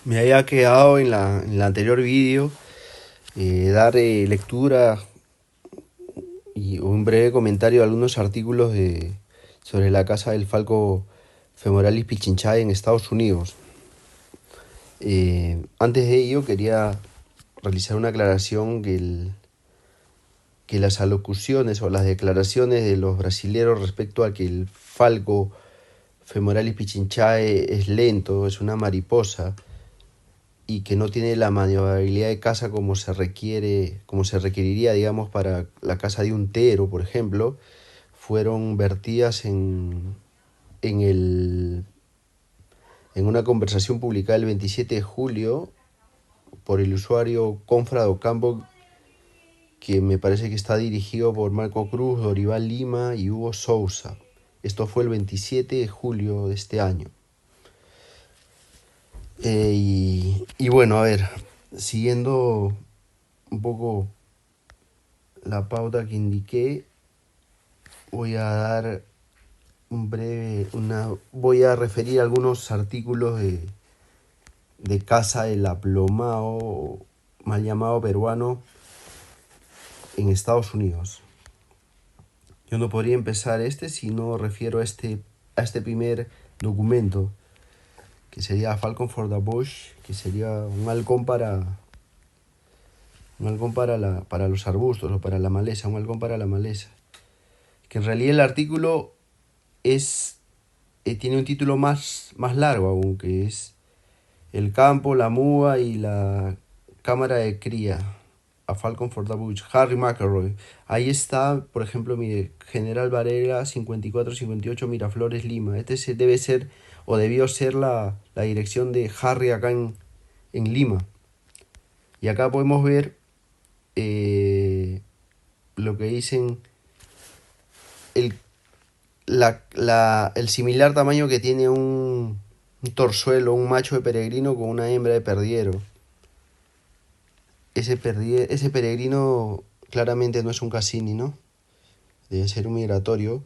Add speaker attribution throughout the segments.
Speaker 1: Me había quedado en el anterior vídeo dar lectura y un breve comentario de algunos artículos sobre la caza del falco femoralis pichinchae en Estados Unidos. Antes de ello quería realizar una aclaración que las alocuciones o las declaraciones de los brasileros respecto a que el falco femoralis pichinchae es lento, es una mariposa, y que no tiene la maniobrabilidad de caza como se requeriría, digamos, para la caza de un tero, por ejemplo, fueron vertidas en, el, en una conversación publicada el 27 de julio por el usuario Confrado Campo, que me parece que está dirigido por Marco Cruz, Dorival Lima y Hugo Sousa. Esto fue el 27 de julio de este año. Y bueno, a ver, siguiendo un poco la pauta que indiqué, voy a dar voy a referir algunos artículos de caza del aplomado, mal llamado peruano, en Estados Unidos. Yo no podría empezar si no refiero a este primer documento, que sería Falcon for the Bush, que sería un halcón para los arbustos o para la maleza, un halcón para la maleza. Que en realidad el artículo tiene un título más largo aún, que es El campo, la muga y la cámara de cría. A Falcon for the Bush, Harry McElroy. Ahí está, por ejemplo, mire, General Varela 5458 Miraflores, Lima. Debe ser o debió ser la dirección de Harry acá en Lima. Y acá podemos ver lo que dicen el, el similar tamaño que tiene un torzuelo, un macho de peregrino con una hembra de perdiero. Ese peregrino claramente no es un Cassini, ¿no? Debe ser un migratorio.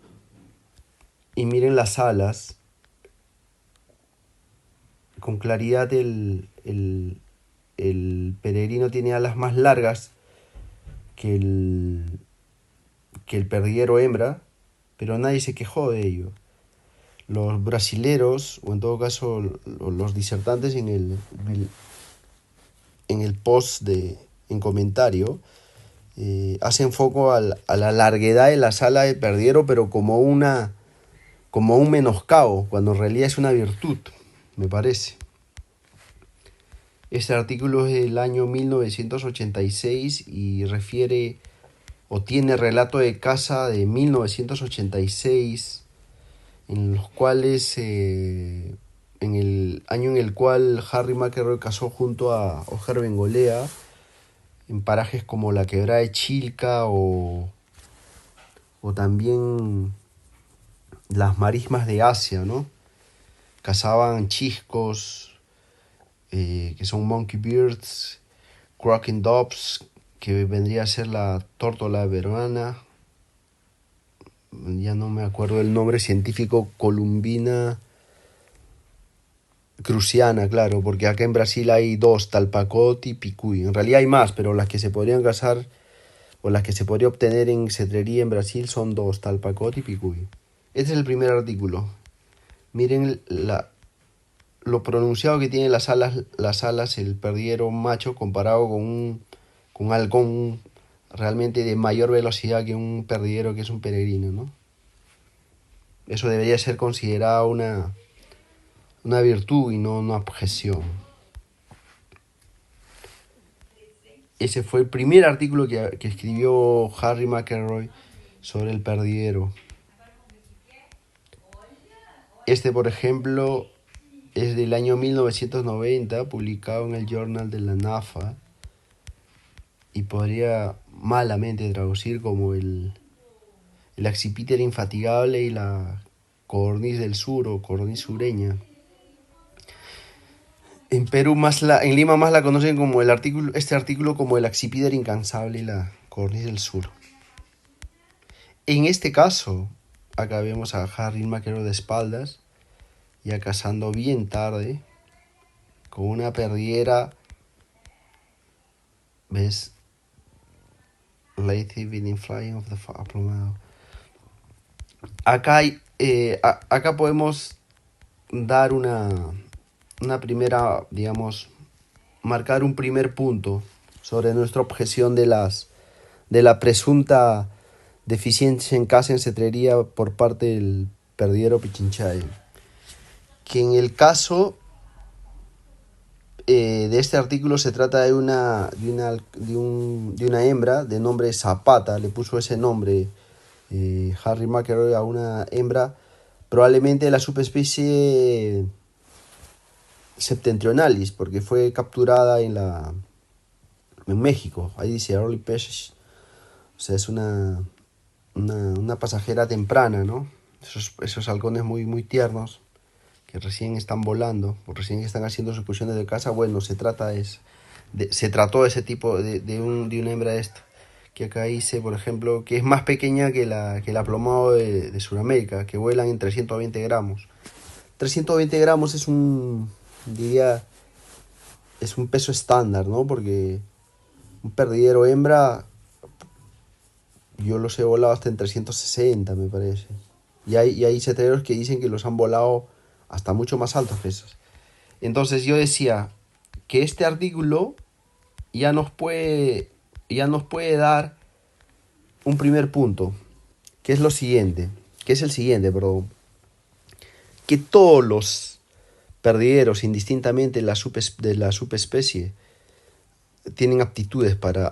Speaker 1: Y miren las alas. Con claridad el peregrino tiene alas más largas que el perdiero hembra, pero nadie se quejó de ello. Los brasileros, o en todo caso los disertantes en el post en comentario, hacen foco a la larguedad de la sala de perdiero, pero como un menoscabo, cuando en realidad es una virtud, me parece. Este artículo es del año 1986 y refiere o tiene relato de caza de 1986, en los cuales en el año en el cual Harry McElroy cazó junto a Ojer Bengolea en parajes como la Quebrada de Chilca o también las marismas de Asia, ¿no? Cazaban chiscos, que son monkey birds, croaking doves, que vendría a ser la tórtola peruana, ya no me acuerdo el nombre científico, Columbina cruciana, claro, porque acá en Brasil hay dos, talpacote y picuy. En realidad hay más, pero las que se podrían cazar o las que se podría obtener en cetrería en Brasil son dos, talpacote y picuy. Este es el primer artículo. Miren lo pronunciado que tiene las alas el perdiero macho comparado con un halcón realmente de mayor velocidad que un perdiguero que es un peregrino, ¿no? Eso debería ser considerado una virtud y no una objeción. Ese fue el primer artículo que escribió Harry McElroy sobre el perdiguero. Este, por ejemplo, es del año 1990, publicado en el Journal de la NAFA, y podría malamente traducir como el accipiter infatigable y la codorniz del sur o codorniz sureña. En Perú en Lima más la conocen como este artículo como el accipiter incansable y la codorniz del sur. En este caso, acá vemos a Harry McElroy de espaldas, ya cazando bien tarde, con una perdiera, ¿ves? Late evening flying of the aplomado. Acá acá podemos dar una primera, digamos, marcar un primer punto sobre nuestra objeción de la presunta deficiencia en caza en cetrería por parte del perdiguero Pichinchae. Que en el caso de este artículo se trata de una hembra de nombre Zapata, le puso ese nombre Harry McElroy a una hembra, probablemente de la subespecie septentrionalis, porque fue capturada en México. Ahí dice early passage, o sea, es una pasajera temprana, ¿no? Esos halcones muy tiernos que recién están volando, o recién están haciendo sus excursiones de caza. Bueno, se trató de ese tipo de una hembra de esta, que acá dice, por ejemplo, que es más pequeña que el aplomado de Sudamérica, que vuelan en 320 gramos. 320 gramos diría, es un peso estándar, ¿no? Porque un perdiguero hembra, yo los he volado hasta en 360, me parece. Y hay cetreros que dicen que los han volado hasta mucho más altos que esos. Entonces yo decía que este artículo ya nos puede dar un primer punto, que es el siguiente, perdón. Que todos los perdigueros, indistintamente de la subespecie, tienen aptitudes para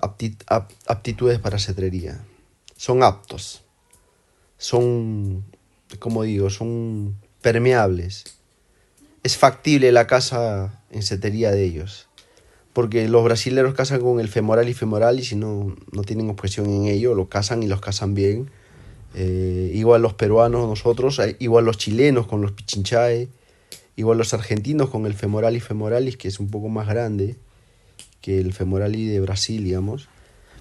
Speaker 1: cetrería. Son aptos. Son, como digo, son permeables. Es factible la caza en cetrería de ellos. Porque los brasileros cazan con el femoralis y no tienen objeción en ello. Lo cazan y los cazan bien. Igual los peruanos, nosotros. Igual los chilenos con los pichinchae. Igual los argentinos con el femoralis, que es un poco más grande que el femoralis de Brasil, digamos.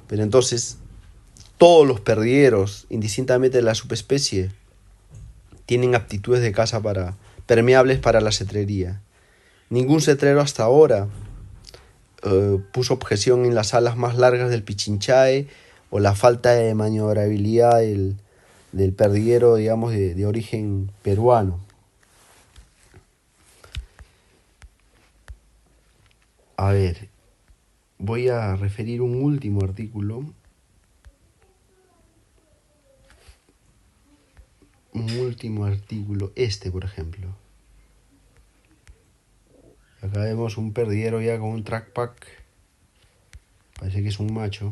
Speaker 1: Pero entonces, todos los perdigueros, indistintamente de la subespecie, tienen aptitudes de caza permeables para la cetrería. Ningún cetrero hasta ahora puso objeción en las alas más largas del pichinchae o la falta de maniobrabilidad del perdiguero, digamos, de origen peruano. A ver, voy a referir un último artículo. Por ejemplo. Acá vemos un perdiguero ya con un trackpack. Parece que es un macho.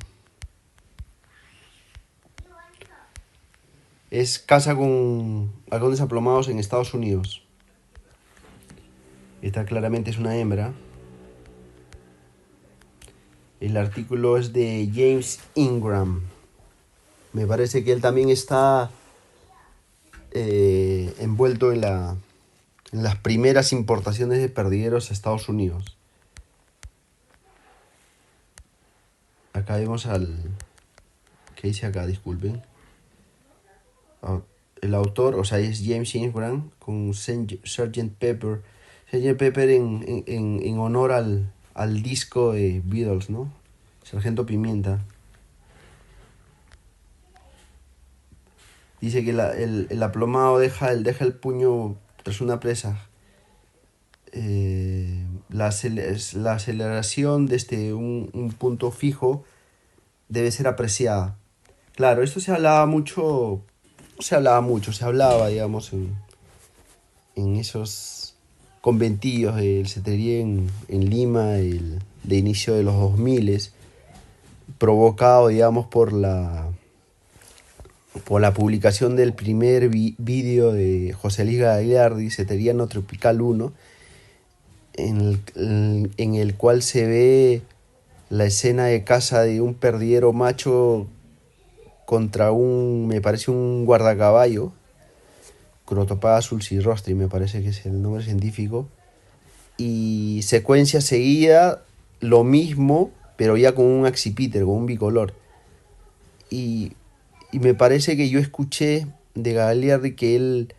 Speaker 1: Es caza con halcones aplomados en Estados Unidos. Esta claramente es una hembra. El artículo es de James Ingram. Me parece que él también está envuelto en las primeras importaciones de perdigueros a Estados Unidos. Acá vemos ¿qué dice acá? Disculpen. El autor, o sea, es James Ingram con Sgt. Pepper. Sgt. Pepper en honor al disco de Beatles, ¿no? Sargento Pimienta. Dice que el aplomado deja el puño tras una presa. La aceleración desde un punto fijo debe ser apreciada. Claro, esto se hablaba, digamos, en esos conventillos del cetrería en Lima de inicio de los 2000, provocado, digamos, por la publicación del primer vídeo de José Luis Gagliardi, Ceteriano Tropical 1, en el cual se ve la escena de caza de un perdiguero macho contra me parece un guardacaballo, Crotopada sulcirostri, me parece que es el nombre científico, y secuencia seguida, lo mismo, pero ya con un accipiter, con un bicolor. Y me parece que yo escuché de Gagliardi que él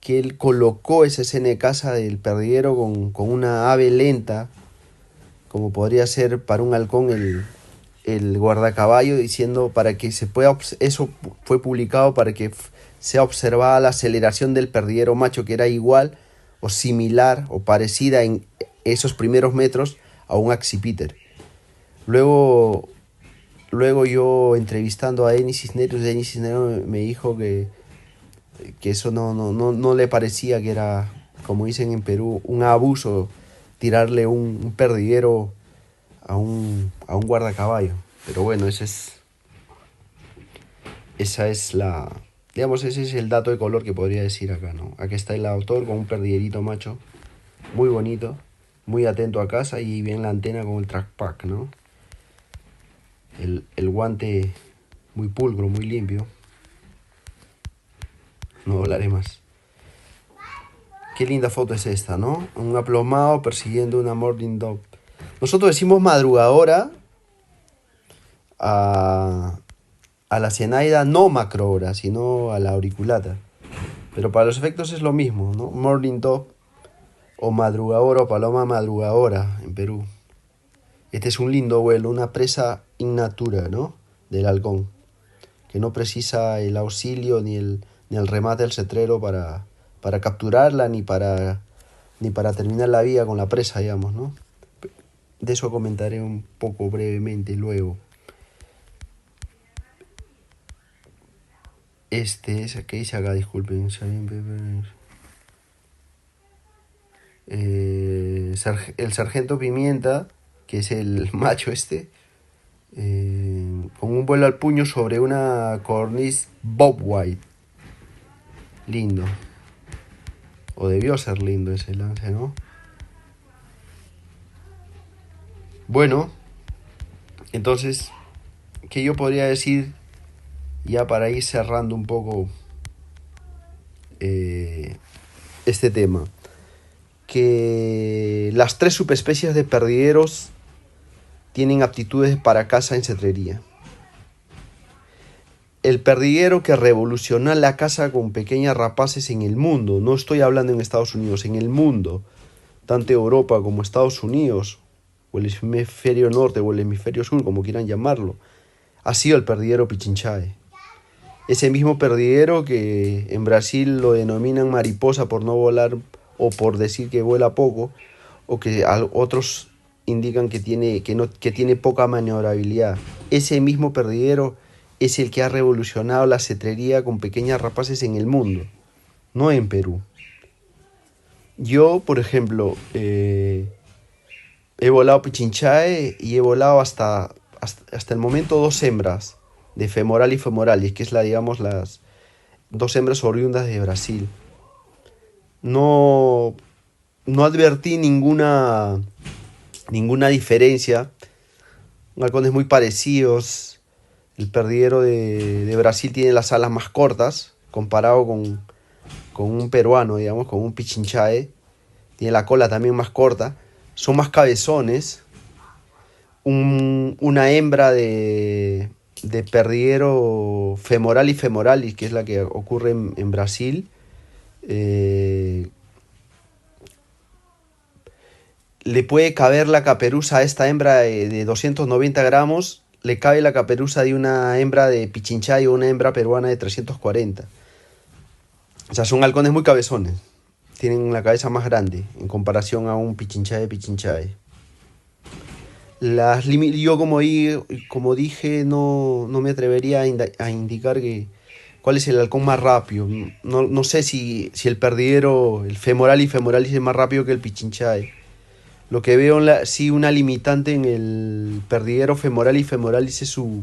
Speaker 1: que él colocó esa escena de caza del perdiguero con una ave lenta, como podría ser para un halcón el guardacaballo, diciendo para que se pueda, eso fue publicado para que sea observada la aceleración del perdiguero macho, que era igual o similar o parecida en esos primeros metros a un accipiter. Luego yo entrevistando a Denis Cisneros me dijo que eso no le parecía, que era, como dicen en Perú, un abuso tirarle un perdiguero a un guardacaballo. Pero bueno, esa es la, digamos, ese es el dato de color que podría decir acá, ¿no? Aquí está el autor con un perdiguerito macho, muy bonito, muy atento a casa, y bien la antena con el trackpack, ¿no? El guante muy pulcro, muy limpio. No hablaré más. Qué linda foto es esta, ¿no? Un aplomado persiguiendo una Mourning Dove. Nosotros decimos madrugadora a la Zenaida, no macrohora, sino a la auriculata. Pero para los efectos es lo mismo, ¿no? Mourning Dove o madrugadora o paloma madrugadora en Perú. Este es un lindo vuelo, una presa in natura, ¿no? Del halcón, que no precisa el auxilio ni el remate del cetrero para capturarla ni para terminar la vida con la presa, digamos, ¿no? De eso comentaré un poco brevemente luego. ¿Qué dice acá? Disculpen. El sargento Pimienta, que es el macho con un vuelo al puño sobre una corniz Bob White. Lindo. O debió ser lindo ese lance, ¿no? Bueno, entonces, ¿qué yo podría decir ya para ir cerrando un poco este tema? Que las 3 subespecies de perdigueros tienen aptitudes para caza en cetrería. El perdiguero que revolucionó la caza con pequeñas rapaces en el mundo, no estoy hablando en Estados Unidos, en el mundo, tanto Europa como Estados Unidos, o el hemisferio norte o el hemisferio sur, como quieran llamarlo, ha sido el perdiguero Pichinchae. Ese mismo perdiguero que en Brasil lo denominan mariposa por no volar o por decir que vuela poco, o que otros indican que tiene poca maniobrabilidad. Ese mismo perdiguero es el que ha revolucionado la cetrería con pequeñas rapaces en el mundo, no en Perú. Yo, por ejemplo, he volado Pichinchae y he volado hasta el momento 2 hembras de femoralis femoralis, que es digamos, las 2 hembras oriundas de Brasil. No advertí ninguna diferencia. Halcones muy parecidos. El perdiguero de Brasil tiene las alas más cortas comparado con un peruano, digamos, con un Pichinchae. Tiene la cola también más corta. Son más cabezones. Una hembra de perdiguero femoralis femoralis, que es la que ocurre en Brasil, le puede caber la caperuza a esta hembra de 290 gramos, le cabe la caperuza de una hembra de Pichinchae o una hembra peruana de 340. O sea, son halcones muy cabezones. Tienen la cabeza más grande en comparación a un Pichinchae. Yo como dije, no me atrevería a indicar cuál es el halcón más rápido. No sé si el perdiguero, el femoralis femoralis es más rápido que el Pichinchae. Lo que veo, sí, una limitante en el perdiguero femoralis es su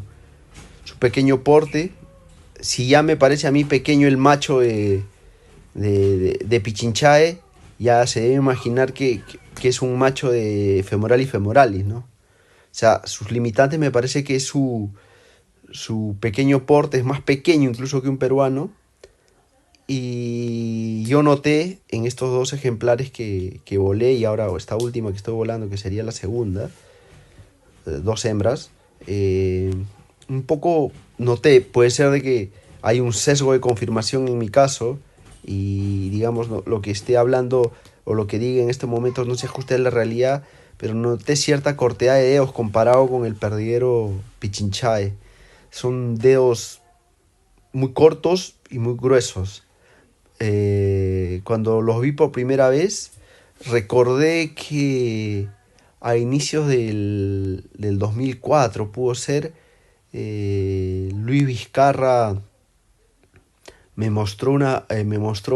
Speaker 1: pequeño porte. Si ya me parece a mí pequeño el macho de Pichinchae, ya se debe imaginar que es un macho de femoralis, ¿no? O sea, sus limitantes me parece que es su pequeño porte, es más pequeño incluso que un peruano. Y yo noté en estos 2 ejemplares que volé, y ahora esta última que estoy volando, que sería la segunda, 2 hembras, un poco noté, puede ser de que hay un sesgo de confirmación en mi caso, y digamos lo que esté hablando o lo que diga en este momento no se ajusta a la realidad, pero noté cierta cortedad de dedos comparado con el perdiguero Pichinchae. Son dedos muy cortos y muy gruesos. Cuando los vi por primera vez, recordé que a inicios del 2004 pudo ser, Luis Vizcarra me mostró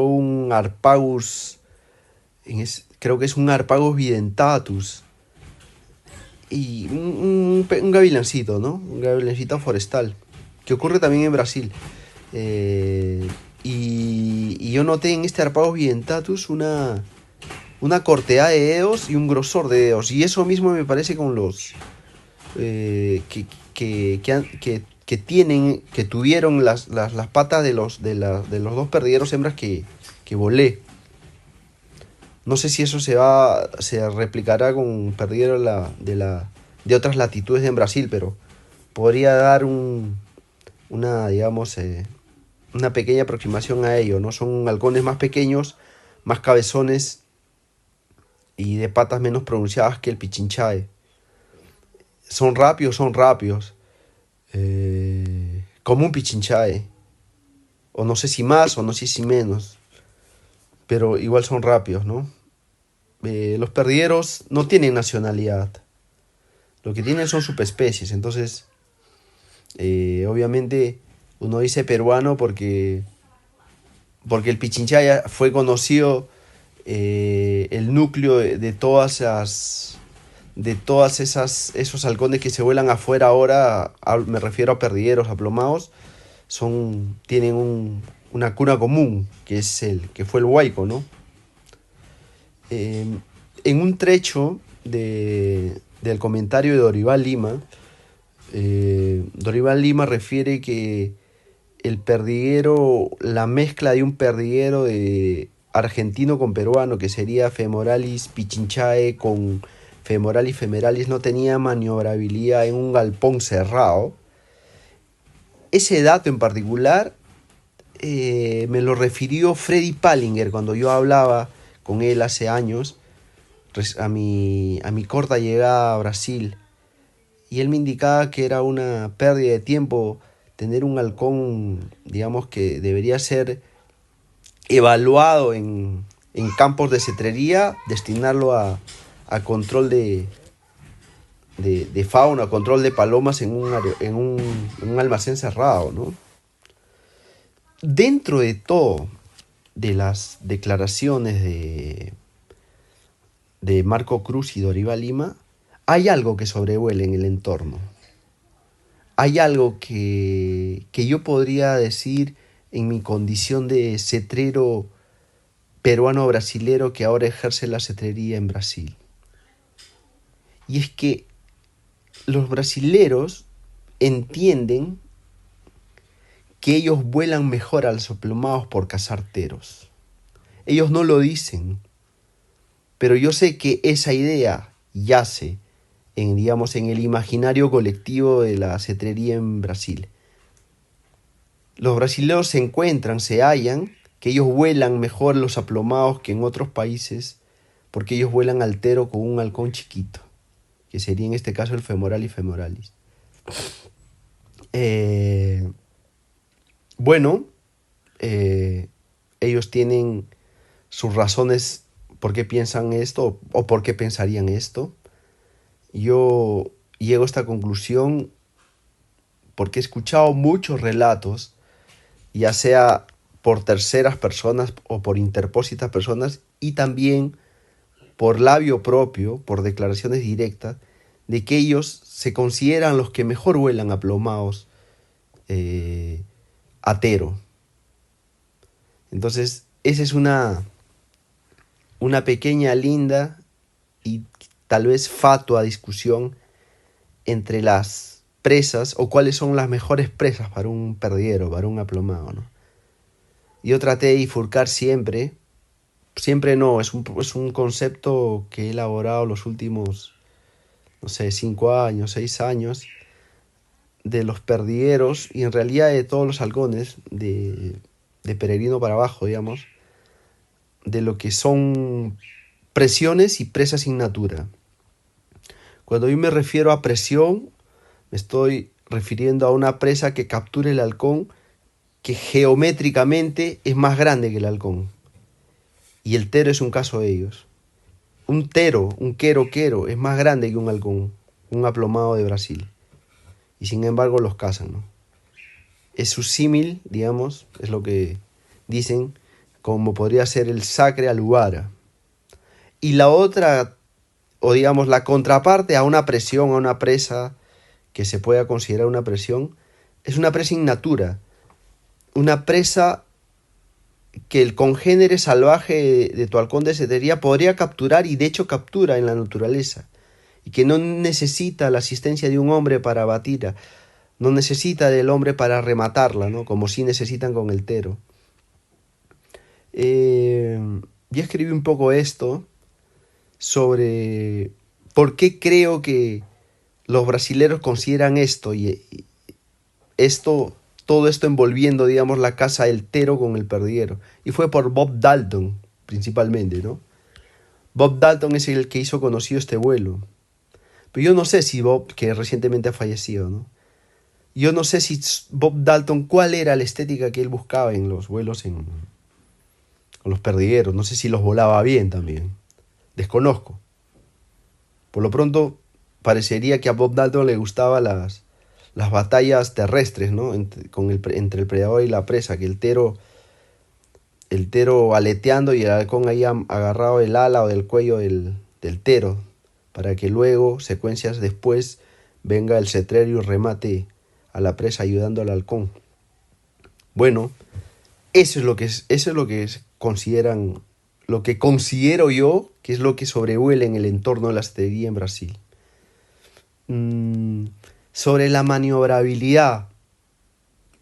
Speaker 1: un Harpagus, creo que es un Harpagus videntatus, y un gavilancito, ¿no? Un gavilancito forestal, que ocurre también en Brasil. Eh, y yo noté en este Harpagus videntatus una cortedad de dedos y un grosor de dedos. Y eso mismo me parece con los que tuvieron las patas de los dos perdigueros hembras que volé. No sé si eso se replicará con perdigueros de otras latitudes en Brasil, pero podría dar digamos, una pequeña aproximación a ello, ¿no? Son halcones más pequeños, más cabezones y de patas menos pronunciadas que el Pichinchae. Son rápidos. Como un Pichinchae. O no sé si más o no sé si menos. Pero igual son rápidos, ¿no? Los perdigueros no tienen nacionalidad. Lo que tienen son subespecies. Entonces, obviamente, uno dice peruano porque el Pichinchaya fue conocido, el núcleo de todas esos halcones que se vuelan afuera ahora, me refiero a perdigueros aplomados, tienen una cuna común, que es que fue el huaico, ¿no? En un trecho del comentario de Dorival Lima, Dorival Lima refiere que el perdiguero, la mezcla de un perdiguero de argentino con peruano, que sería Femoralis pichinchae con Femoralis femeralis, no tenía maniobrabilidad en un galpón cerrado. Ese dato en particular, me lo refirió Freddy Pallinger cuando yo hablaba con él hace años, a mi corta llegada a Brasil. Y él me indicaba que era una pérdida de tiempo tener un halcón, digamos, que debería ser evaluado en campos de cetrería, destinarlo a control de fauna, control de palomas en un almacén cerrado, ¿no? Dentro de todo, de las declaraciones de Marco Cruz y Dorival Lima, hay algo que sobrevuela en el entorno. Hay algo que yo podría decir en mi condición de cetrero peruano-brasilero que ahora ejerce la cetrería en Brasil. Y es que los brasileros entienden que ellos vuelan mejor a los aplomados por cazar teros. Ellos no lo dicen, pero yo sé que esa idea yace digamos, en el imaginario colectivo de la cetrería en Brasil. Los brasileños se hallan, que ellos vuelan mejor los aplomados que en otros países, porque ellos vuelan altero con un halcón chiquito, que sería en este caso el Femoralis femoralis. Bueno, ellos tienen sus razones por qué piensan esto o por qué pensarían esto. Yo llego a esta conclusión porque he escuchado muchos relatos, ya sea por terceras personas o por interpósitas personas, y también por labio propio, por declaraciones directas, de que ellos se consideran los que mejor vuelan aplomados a tero. Entonces, esa es una pequeña, linda y tal vez fatua discusión entre las presas o cuáles son las mejores presas para un perdiguero, para un aplomado, ¿no? Yo traté de bifurcar siempre no, es un concepto que he elaborado los últimos, no sé, 5 años, 6 años, de los perdigueros y en realidad de todos los halcones, de peregrino para abajo, digamos, de lo que son presiones y presas in natura. Cuando yo me refiero a presión, me estoy refiriendo a una presa que capture el halcón que geométricamente es más grande que el halcón. Y el tero es un caso de ellos. Un tero, un quero, es más grande que un halcón, un aplomado de Brasil. Y sin embargo los cazan, ¿no? Es su símil, digamos, es lo que dicen, como podría ser el sacre alubara. Y la otra, o digamos la contraparte a una presión, a una presa que se pueda considerar una presión, es una presa in natura. Una presa que el congénere salvaje de tu halcón de setería podría capturar y de hecho captura en la naturaleza. Y que no necesita la asistencia de un hombre para abatirla, no necesita del hombre para rematarla, ¿no? Como sí necesitan con el tero. Ya escribí un poco esto sobre por qué creo que los brasileros consideran esto y esto, todo esto envolviendo, digamos, la caza del tero con el perdiguero. Y fue por Bob Dalton, principalmente, ¿no? Bob Dalton es el que hizo conocido este vuelo. Pero yo no sé si Bob, que recientemente ha fallecido, ¿no? Yo no sé si Bob Dalton, cuál era la estética que él buscaba en los vuelos con los perdigueros. No sé si los volaba bien también. Desconozco. Por lo pronto, parecería que a Bob Dalton le gustaban las batallas terrestres, ¿no? Entre el predador y la presa, que el tero aleteando y el halcón ahí agarrado del ala o del cuello del tero, para que luego, secuencias después, venga el cetrerio y remate a la presa ayudando al halcón. Bueno, eso es lo que consideran, lo que considero yo que es lo que sobrevuela en el entorno de la cetrería en Brasil. Sobre la maniobrabilidad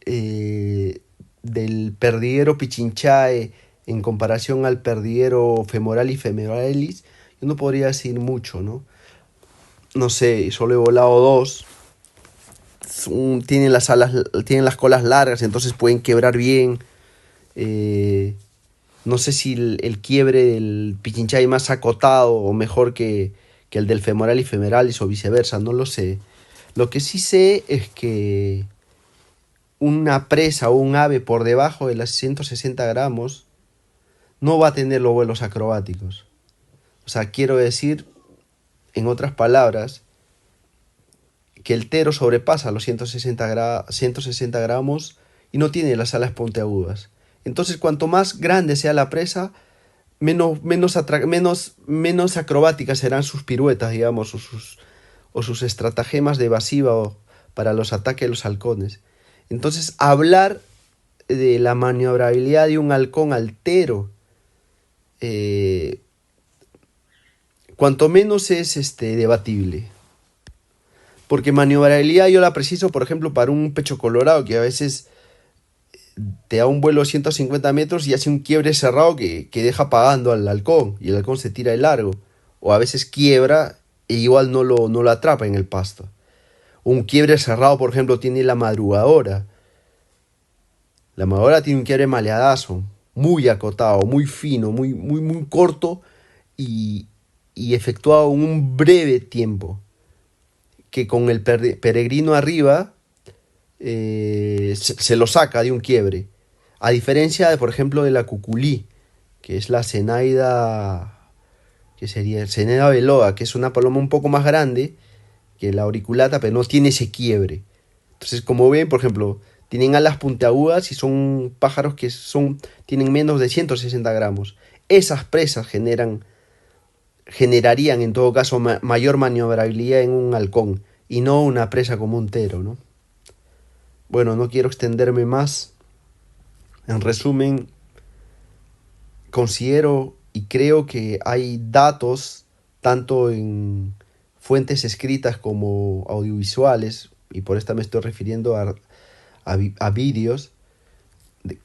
Speaker 1: del perdiguero Pichinchae en comparación al perdiguero Femoralis femoralis, yo no podría decir mucho, ¿no? No sé, solo he volado dos. Tienen tienen las colas largas, entonces pueden quebrar bien. No sé si el quiebre del Pichinchae es más acotado o mejor que el del Femoralis femoralis o viceversa, no lo sé. Lo que sí sé es que una presa o un ave por debajo de las 160 gramos no va a tener los vuelos acrobáticos. O sea, quiero decir, en otras palabras, que el tero sobrepasa los 160 gramos y no tiene las alas puntiagudas. Entonces, cuanto más grande sea la presa, menos acrobáticas serán sus piruetas, digamos, o sus estratagemas de evasiva para los ataques de los halcones. Entonces, hablar de la maniobrabilidad de un halcón altero, cuanto menos es debatible. Porque maniobrabilidad yo la preciso, por ejemplo, para un pecho colorado, que a veces te da un vuelo de 150 metros y hace un quiebre cerrado que deja pagando al halcón, y el halcón se tira de largo. O a veces quiebra e igual no lo atrapa en el pasto. Un quiebre cerrado, por ejemplo, tiene la madrugadora. La madrugadora tiene un quiebre maleadazo, muy acotado, muy fino, muy corto y efectuado en un breve tiempo. Que con el peregrino arriba se lo saca de un quiebre. A diferencia de, por ejemplo, de la cuculí, que es la Zenaida, que sería Zenaida veloa, que es una paloma un poco más grande que la auriculata, pero no tiene ese quiebre. Entonces, como ven, por ejemplo, tienen alas puntiagudas y son pájaros que tienen menos de 160 gramos. Esas presas generarían en todo caso mayor maniobrabilidad en un halcón y no una presa como un tero, ¿no? Bueno, no quiero extenderme más. En resumen, considero y creo que hay datos, tanto en fuentes escritas como audiovisuales, y por esta me estoy refiriendo a vídeos,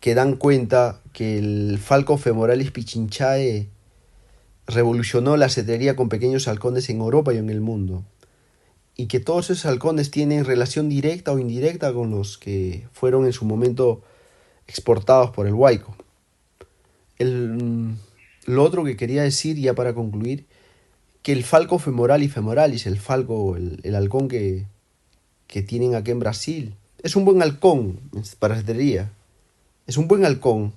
Speaker 1: que dan cuenta que el Falco femoralis pichinchae revolucionó la cetrería con pequeños halcones en Europa y en el mundo. Y que todos esos halcones tienen relación directa o indirecta con los que fueron en su momento exportados por el huaico. lo otro que quería decir, ya para concluir, que el falco femoralis, el halcón que tienen aquí en Brasil, es un buen halcón, para parecería. Es un buen halcón.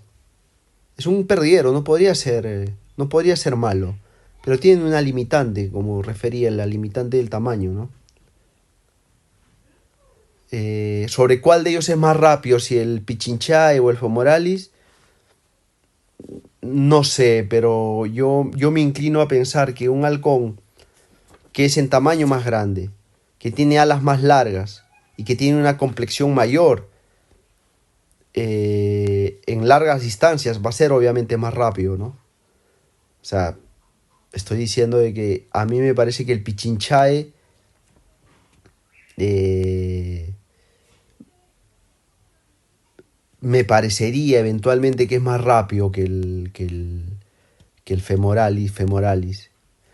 Speaker 1: Es un perdiguero, no podría ser malo. Pero tiene una limitante, como refería, la limitante del tamaño, ¿no? Sobre cuál de ellos es más rápido, si el Pichinchae o el Femoralis, no sé, pero yo me inclino a pensar que un halcón que es en tamaño más grande, que tiene alas más largas y que tiene una complexión mayor, en largas distancias va a ser obviamente más rápido, ¿no? O sea, estoy diciendo de que a mí me parece que el Pichinchae eh, me parecería eventualmente que es más rápido que el femoralis.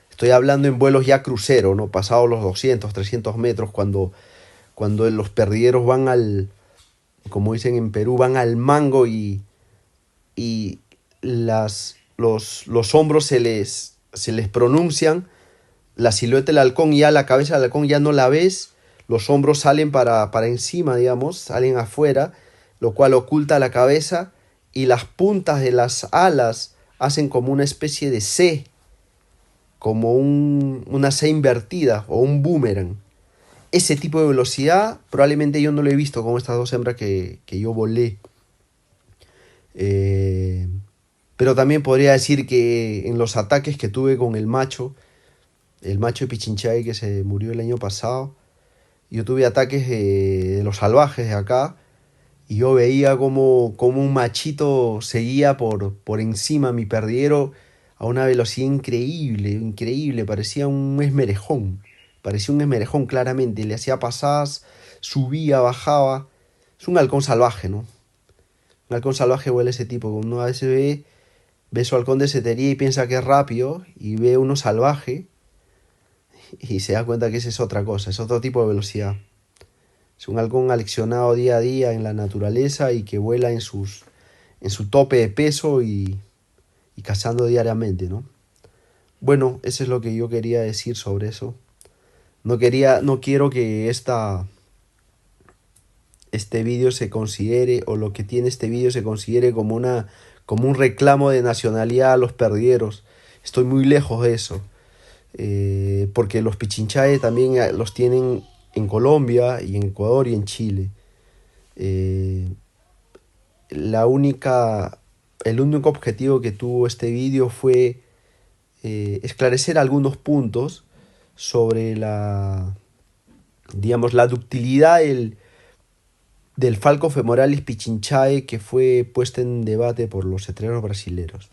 Speaker 1: Estoy hablando en vuelos ya crucero, ¿no? Pasados los 200, 300 metros, cuando los perdigueros van como dicen en Perú, van al mango y los hombros se les pronuncian, la silueta del halcón ya, la cabeza del halcón ya no la ves, los hombros salen para encima, digamos, salen afuera, lo cual oculta la cabeza y las puntas de las alas hacen como una especie de C, como una C invertida o un boomerang. Ese tipo de velocidad probablemente yo no lo he visto con estas dos hembras que yo volé. Eh, pero también podría decir que en los ataques que tuve con el macho de Pichinchaí que se murió el año pasado, yo tuve ataques de los salvajes de acá y yo veía como un machito seguía por encima a mi perdiguero a una velocidad increíble, increíble, parecía un esmerejón claramente, le hacía pasadas, subía, bajaba, es un halcón salvaje, ¿no? Un halcón salvaje huele ese tipo, uno a veces ve su halcón de setería y piensa que es rápido y ve uno salvaje y se da cuenta que esa es otra cosa, es otro tipo de velocidad. Es un halcón aleccionado día a día en la naturaleza y que vuela en su tope de peso y cazando diariamente, ¿no? Bueno, eso es lo que yo quería decir sobre eso. No quiero que este vídeo se considere, o lo que tiene este vídeo se considere como un reclamo de nacionalidad a los perdieros. Estoy muy lejos de eso. Porque los Pichinchae también los tienen en Colombia y en Ecuador y en Chile. Eh, la única, el único objetivo que tuvo este vídeo fue esclarecer algunos puntos sobre digamos, la ductilidad del falco femoralis pichinchae que fue puesta en debate por los cetreros brasileros.